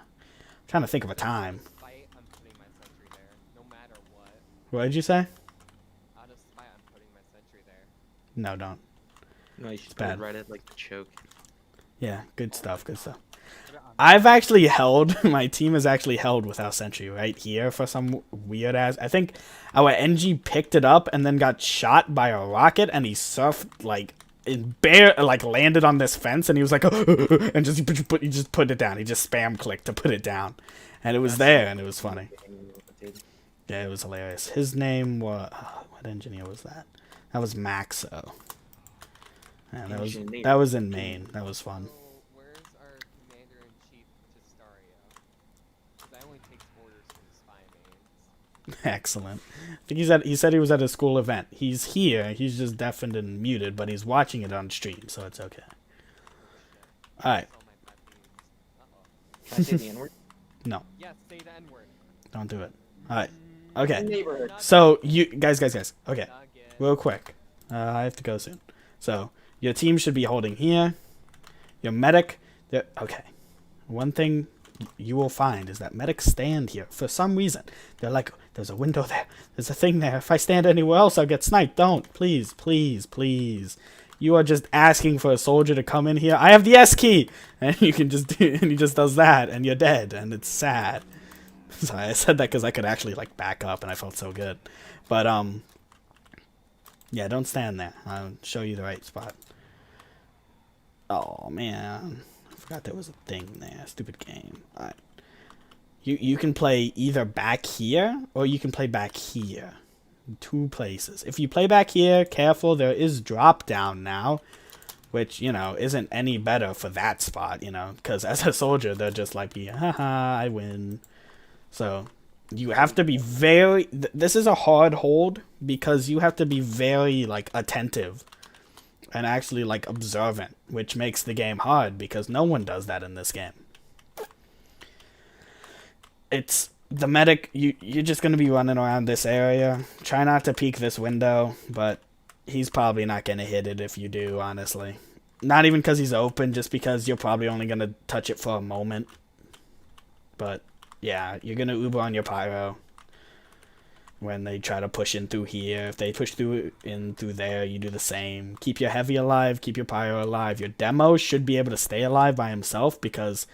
trying to think of a time. spite, I'm putting my sentry there, no matter what. What did you say? Out of spite, I'm putting my sentry there. No, don't. No, you should put bad. it right at like the choke. Yeah, good stuff. Good stuff. I've actually held, my team has actually held with our sentry right here for some weird ass. I think our NG picked it up and then got shot by a rocket, and he surfed like landed on this fence, and he was like, and he just put it down. He just spam clicked to put it down, and it was there, and it was funny. Yeah, it was hilarious. His name was what engineer was that? That was Maxo. Yeah, that was in Maine. That was fun. So, where's our commander-in-chief, Chistario? 'Cause I only take orders from spy mains. Excellent. I think he said he was at a school event. He's here. He's just deafened and muted, but he's watching it on stream, so it's okay. All right. All my bad beans. Uh-oh. Can I say the N-word? No, Yes, say the N-word. don't do it. All right. Okay. Neighborhood. So you guys. Okay. Nugget. Real quick. I have to go soon. So your team should be holding here. Your medic. Okay. One thing you will find is that medics stand here for some reason. They're like, there's a window there. There's a thing there. If I stand anywhere else, I'll get sniped. Don't. Please, please, please. You are just asking for a soldier to come in here. I have the S key, and you can just do, and he just does that, and you're dead, and it's sad. Sorry, I said that because I could actually like back up, and I felt so good. But yeah, don't stand there. I'll show you the right spot. Oh man, I forgot there was a thing there. Stupid game. All right. You can play either back here or you can play back here. Two places. If you play back here, careful, there is drop down now, which, you know, isn't any better for that spot, you know, because as a soldier, they're just like, haha, I win. So you have to be very, this is a hard hold because you have to be very, like, attentive and actually, like, observant, which makes the game hard because no one does that in this game. It's the medic, you're just gonna be running around this area. Try not to peek this window, but he's probably not gonna hit it if you do, honestly. Not even because he's open, just because you're probably only gonna touch it for a moment. But yeah, you're gonna Uber on your pyro when they try to push in through here. If they push through there, you do the same. Keep your heavy alive, keep your pyro alive. Your demo should be able to stay alive by himself because,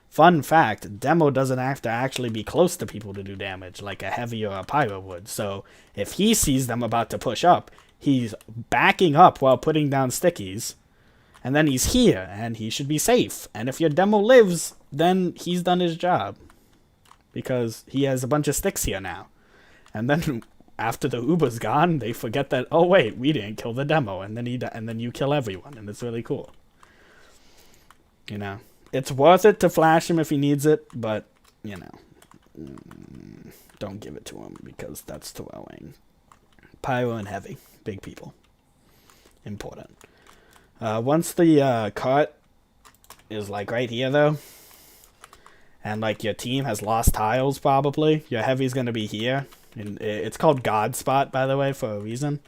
fun fact, demo doesn't have to actually be close to people to do damage like a heavy or a pyro would. So if he sees them about to push up, he's backing up while putting down stickies, and then he's here and he should be safe. And if your demo lives, then he's done his job because he has a bunch of sticks here now. And then after the Uber's gone, they forget that, oh wait, we didn't kill the demo, and then then you kill everyone, and it's really cool. You know, it's worth it to flash him if he needs it, but you know, don't give it to him because that's throwing. Pyro and heavy, big people, important. Once the cart is like right here though, and like your team has lost tiles probably, your heavy's gonna be here. And it's called God Spot, by the way, for a reason.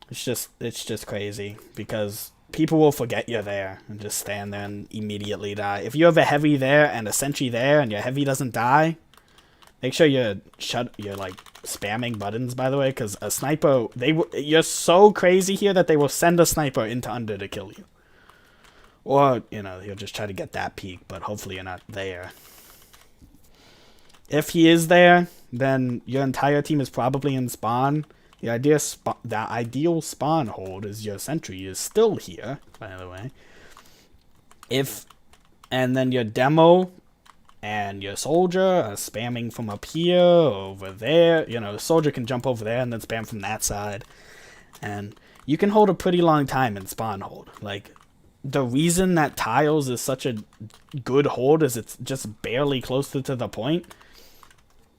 It's just crazy because people will forget you're there and just stand there and immediately die. If you have a heavy there and a sentry there and your heavy doesn't die, make sure you're like spamming buttons, by the way, because a sniper, you're so crazy here that they will send a sniper into under to kill you. Or, you know, he'll just try to get that peak, but hopefully you're not there. If he is there, then your entire team is probably in spawn. The ideal spawn hold is your sentry is still here, by the way. And then your demo and your soldier are spamming from up here, over there. You know, the soldier can jump over there and then spam from that side. And you can hold a pretty long time in spawn hold. Like, the reason that tiles is such a good hold is it's just barely closer to the point.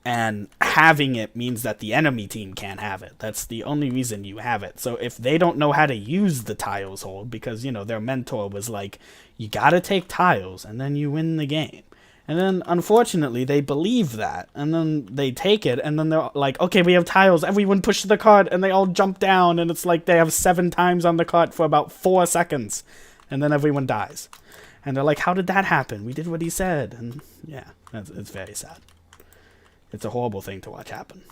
And having it means that the enemy team can't have it. That's the only reason you have it. So if they don't know how to use the tiles hold, because, you know, their mentor was like, you gotta take tiles and then you win the game. And then, unfortunately, they believe that. And then they take it and then they're like, okay, we have tiles. Everyone push the cart and they all jump down. And it's like they have 7 times on the cart for about 4 seconds. And then everyone dies. And they're like, how did that happen? We did what he said. And yeah, it's very sad. It's a horrible thing to watch happen.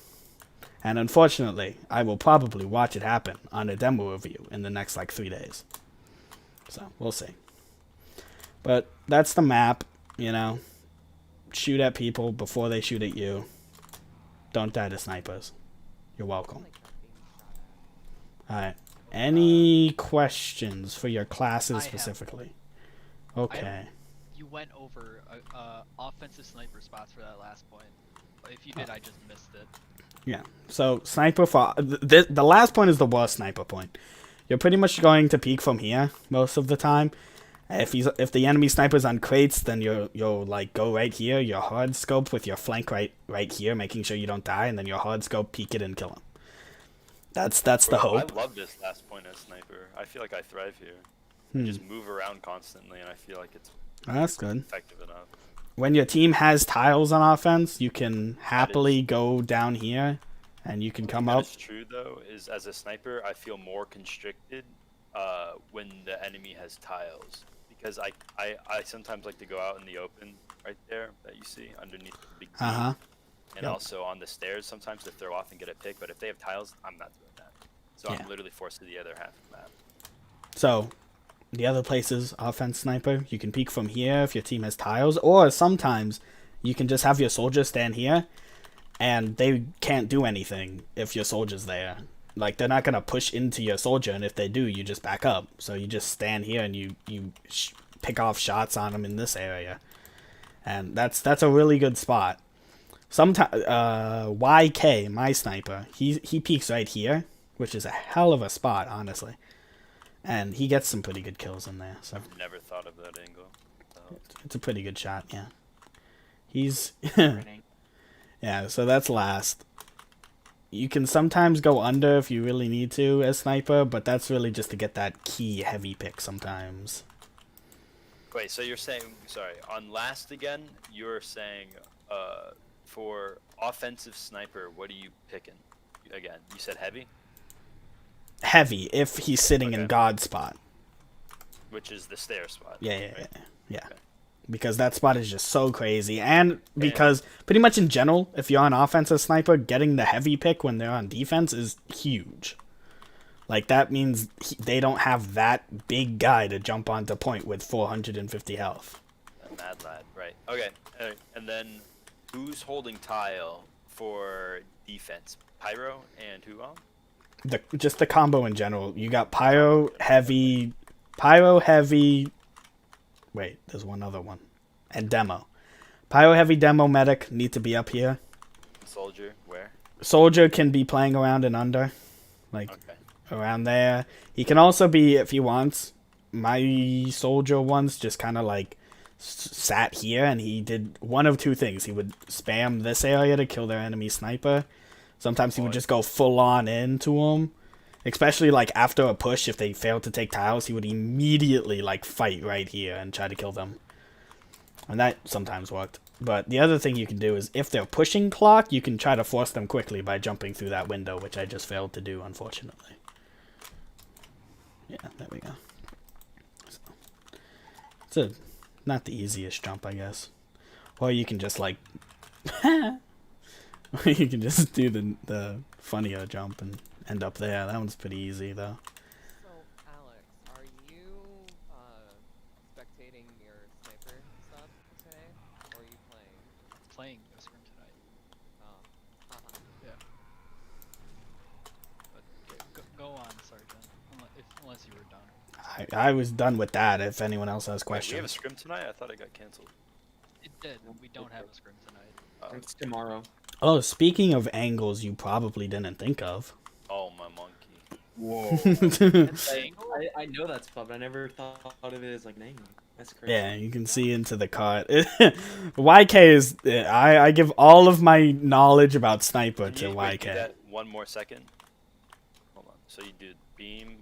And unfortunately, I will probably watch it happen on a demo review in the next, like, 3 days. So, we'll see. But that's the map, you know. Shoot at people before they shoot at you. Don't die to snipers. You're welcome. Alright. Any questions for your classes specifically? Okay. You went over offensive sniper spots for that last point. If you did, I just missed it. Yeah. So sniper for the last point is the worst sniper point. You're pretty much going to peek from here most of the time. If the enemy sniper's on crates, then you'll like go right here. Your hard scope with your flank right here, making sure you don't die, and then your hard scope peek it and kill him. That's the hope. I love this last point as sniper. I feel like I thrive here. I just move around constantly, and I feel like it's That's good. effective enough. When your team has tiles on offense, you can happily go down here, and you can come up. What's true though is as a sniper, I feel more constricted when the enemy has tiles because I sometimes like to go out in the open right there that you see underneath the big tree. And Yep. also on the stairs sometimes to throw off and get a pick. But if they have tiles, I'm not doing that. So Yeah. I'm literally forced to the other half of the map. So, the other places, offense sniper, you can peek from here if your team has tiles, or sometimes you can just have your soldier stand here, and they can't do anything if your soldier's there. Like, they're not going to push into your soldier, and if they do, you just back up. So you just stand here and you pick off shots on them in this area. And that's a really good spot. Sometimes, YK, my sniper, he peeks right here, which is a hell of a spot, honestly. And he gets some pretty good kills in there. So I've never thought of that angle. So. it's a pretty good shot, yeah. He's... yeah, so that's last. You can sometimes go under if you really need to as sniper, but that's really just to get that key heavy pick sometimes. Wait, so you're saying, sorry, on last again, you're saying for offensive sniper, what are you picking? Again, you said heavy, Heavy if he's sitting in Okay. God spot. which is the stair spot. Yeah. right? Yeah. Okay. Because that spot is just so crazy, and because pretty much in general, if you're on offensive sniper, getting the heavy pick when they're on defense is huge. Like that means they don't have that big guy to jump onto point with 450 health. A mad lad, right? Okay, and then who's holding tile for defense? Pyro and who else? Just the combo in general. You got pyro heavy. Wait, there's one other one, and demo. Pyro heavy demo medic need to be up here. Soldier, where? Soldier can be playing around and under, like Okay. around there. He can also be, if he wants. My soldier once just kind of like sat here, and he did one of two things. He would spam this area to kill their enemy sniper. Sometimes he would just go full on into him. Especially like after a push, if they failed to take tiles, he would immediately like fight right here and try to kill them. And that sometimes worked. But the other thing you can do is if they're pushing clock, you can try to force them quickly by jumping through that window, which I just failed to do, unfortunately. Yeah, there we go. So, it's not the easiest jump, I guess. Or you can just like... you can just do the funnier jump and end up there. That one's pretty easy, though. So, Alex, are you spectating your sniper stuff today, or are you playing? Playing a scrim tonight. Oh, haha. But go on, Sergeant. Unless you were done. I was done with that. If anyone else has Wait, we have a questions. scrim tonight? I thought it got canceled. It did. We don't have a scrim tonight. It's tomorrow. Oh, speaking of angles you probably didn't think of. Oh, my monkey. Whoa. Angle? I know that spot, but I never thought of it as like an angle. That's crazy. Yeah, you can see into the cart. YK is... I give all of my knowledge about sniper Can to you wait, do YK. that one more second? Hold on. So you did beam.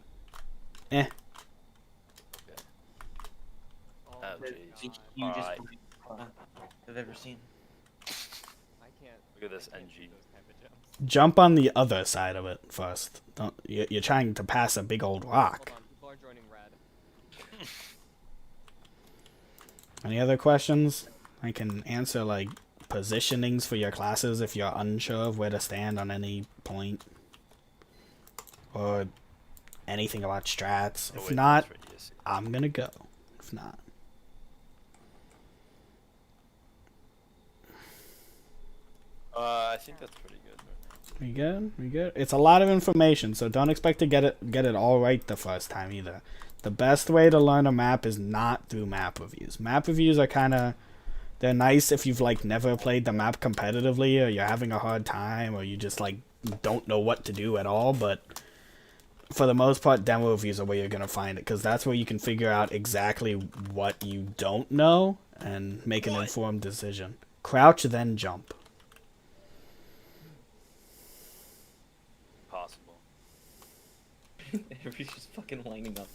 Eh. Okay. Oh, Oh, my jeez. The God. hugest Alright. spot I've ever seen. I can't. Look at this I can't do NG. those type of jumps. Jump on the other side of it first. Don't you're trying to pass a big old rock. Hold on, people are joining red. Any other questions? I can answer like positionings for your classes if you're unsure of where to stand on any point. Or anything about strats. Oh, If wait, not, that's right, yes. I'm gonna go. If not. I think that's pretty good right now. We good? We good? It's a lot of information, so don't expect to get it all right the first time either. The best way to learn a map is not through map reviews. Map reviews are they're nice if you've like never played the map competitively, or you're having a hard time, or you just like don't know what to do at all, but for the most part, demo reviews are where you're gonna find it, because that's where you can figure out exactly what you don't know and make an informed decision. Crouch, then jump. Possible. Everybody's just fucking lining up.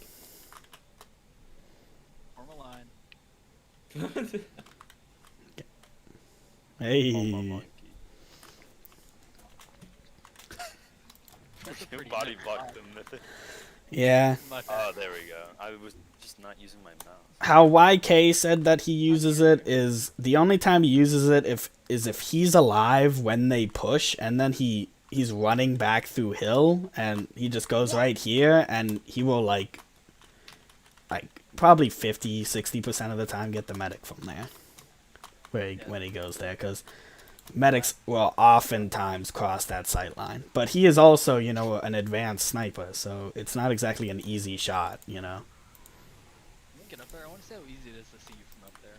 Form a line. Hey. Oh, my monkey. That's a You pretty body good blocked shot. them, Mythic. Yeah. My bad. Oh, there we go. I was just not using my mouse. How YK said that he uses it is the only time he uses it if he's alive when they push, and then he's running back through hill, and he just goes right here, and he will like probably 50-60% of the time get the medic from there when he goes there, because medics will oftentimes cross that sight line. But he is also, an advanced sniper, so it's not exactly an easy shot, Get up there. I want to see how easy it is to see you from up there.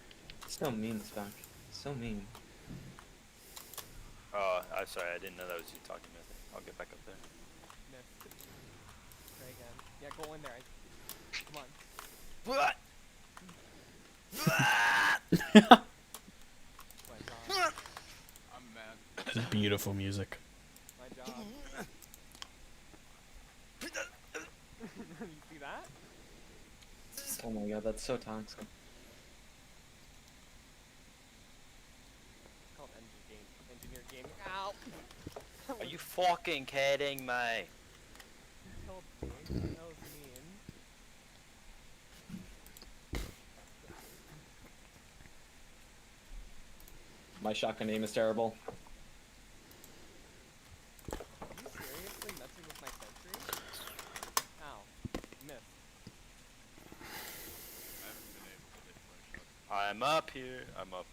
So mean, Spock. So mean. Oh, I'm sorry. I didn't know that was you talking, Mythic. I'll get back up there. Missed. Try again. Yeah, go in there. Come on. What? My job. I'm mad. It's beautiful music. My job. You see that? Oh my god, that's so toxic. It's called NG game. fucking kidding me? Killed me. That was mean. My shotgun aim is terrible. Are you seriously messing with my sentry? Ow. Missed. I'm up here. I'm up.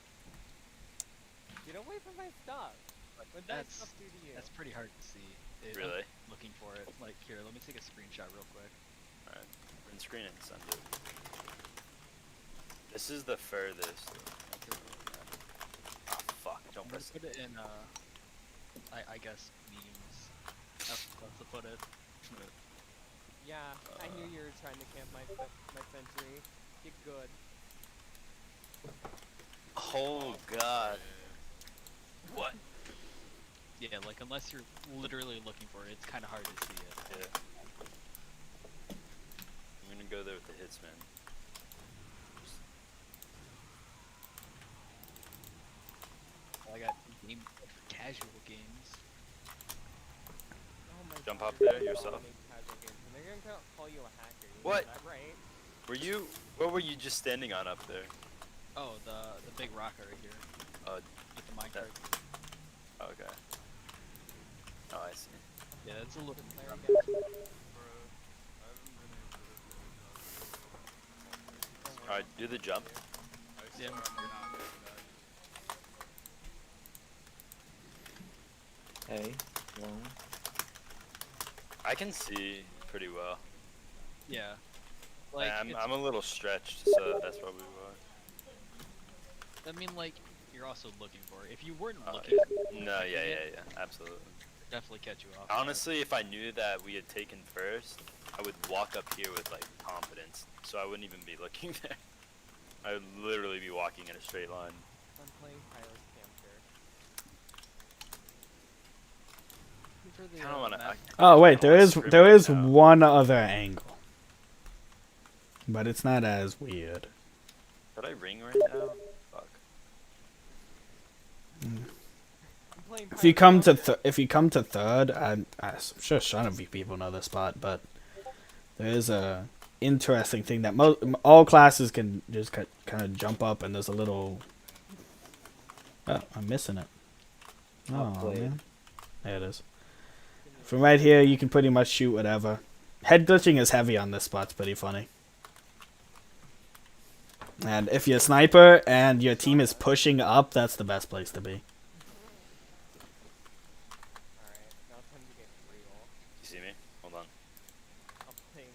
Get away from my stuff. What did that That's stuff do to you? that's pretty hard to see. I'm Really? looking for it. Like here, let me take a screenshot real quick. Alright. Print screen and send it. This is the furthest. Oh fuck! Don't I'm gonna press put it in I guess memes. That's to put it. Yeah, I knew you were trying to camp my sentry. Get good. Oh god. What? Yeah, like unless you're literally looking for it, it's kind of hard to see it. Yeah. I'm gonna go there with the hitsman. I got game for casual games. Oh my Jump god, up you're there gonna yourself. dominate casual games, and they're gonna call you a hacker. You What? know that, right? Were you? What were you just standing on up there? Oh, the big rocker right here Oh, with the minecart. okay. Oh, I see. Yeah, it's a little. Player again. Alright, do the jump. Yeah, Hey, well, I can see pretty well. yeah. Like I'm a little stretched, so that's probably why. I mean, like you're also looking for it. If you weren't Oh, looking, No, yeah, absolutely. definitely catch you off. Honestly, if I knew that we had taken first, I would walk up here with like confidence, so I wouldn't even be looking there. I would literally be walking in a straight line. I'm playing Pyro's Camper. For the, Kind of want to. map- Oh wait, I wanna there is scrim it out. one other angle, but it's not as weird. Did I ring right now? Fuck. I'm playing If you come to Camper. if you come to third, I'm sure some of you people know this spot, but there is a interesting thing that all classes can just kind of jump up, and there's a little. Oh, I'm missing it. Oh played. man, there it is. From right here, you can pretty much shoot whatever. Head glitching is heavy on this spot. It's pretty funny. And if you're a sniper and your team is pushing up, that's the best place to be. Alright, now it's time to get real. You see me? Hold on. I'm playing.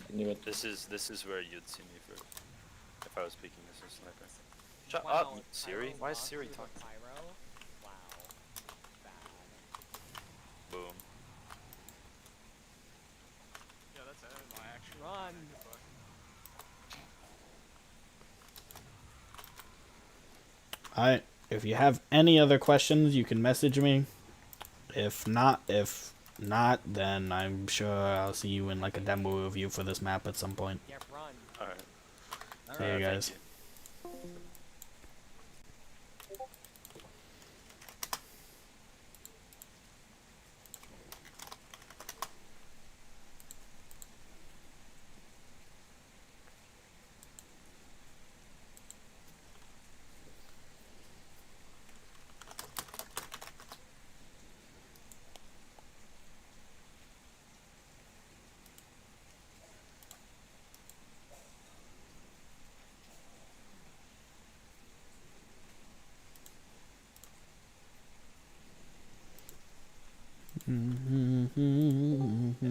I knew it. This is where you'd see me first. If I was speaking as a sniper. Shut Wow, up, Siri. Pyro Why is lost Siri to the talking? Pyro? Wow. Bad. Boom. Run! Alright, if you have any other questions, you can message me. If not, then I'm sure I'll see you in like a demo review for this map at some point. Yeah, run. Alright. See you guys. Thank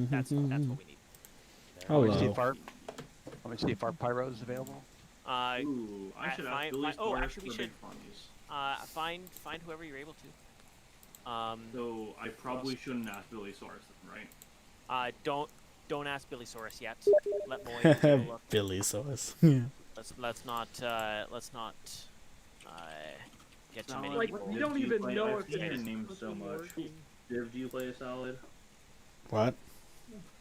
That's what we need. Hello. Let me see if our pyro is available. Ooh, I should ask Billy oh, Squares actually, we for the should. big funnies. Find whoever you're able to. So I probably shouldn't ask Billy Source then, right? Don't ask Billy Saurus yet. Let Moy take a look. Billy Source. Let's not get too Sound many like people. you don't even know if your name so much. Div do you play, Solid? What?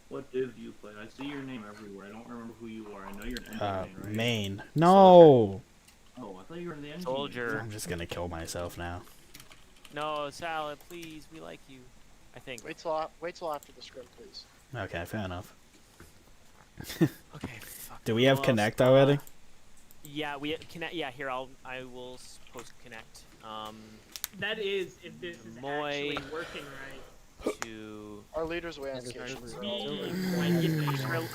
What div do you play? I see your name everywhere. I don't remember who you are. I know you're an engine main, right? Main. No! Oh, I thought you were in the engine. Soldier. I'm just gonna kill myself now. No, Salad, please, we like you. I think. Wait till after the scrim, please. Okay, fair enough. Okay. Fuck. Do we have Well, Connect already? Yeah, we connect. Yeah, here I will post Connect. That is if this is Moy actually working right. To Our leader's away on And the vacation. server-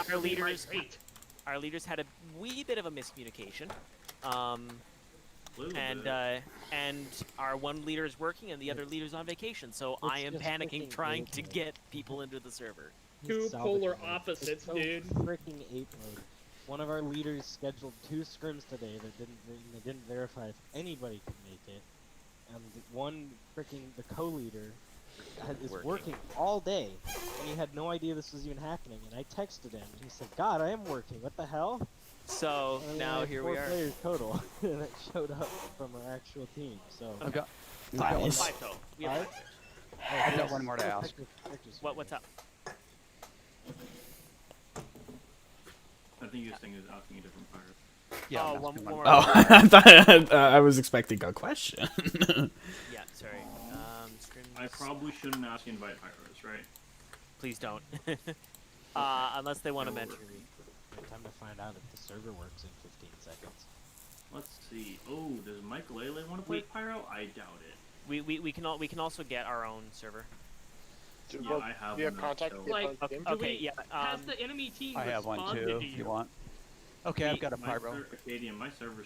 our leaders had a wee bit of a miscommunication. Little And bit. and our one leader is working and the other leader's on vacation, so It's I am just panicking freaking trying to irritating. get people into the server. Two Salvage polar mode. opposites, It's so dude. freaking ape mode. One of our leaders scheduled 2 scrims today that they didn't verify if anybody could make it, and the co-leader is working all day, and he had no idea this was even happening. And I texted him, and he said, "God, I am working. What the hell?" So And now had here 4 we are. players total, and it showed up from our actual team. So. I've got Nice. 5 total. We have Five? 5 there. I've got one more to ask. What's up? I think this thing is asking a different pirate. Yeah, Oh, I'm one asking more. Oh, I thought I was expecting a question. Yeah, sorry. Scrims. I probably shouldn't ask invite pirates, right? Please don't. Unless they want to mention me. Time to find out if the server works in 15 seconds. Let's see. Oh, does Mike Lele want to play pyro? I doubt it. We can also get our own server. Yeah, I have Do you have one. contact So. with the Like, opposed team? Okay, yeah. Has the enemy team I have one responded too. to If you want? Okay, I've got a My pyro. Acadian, my server's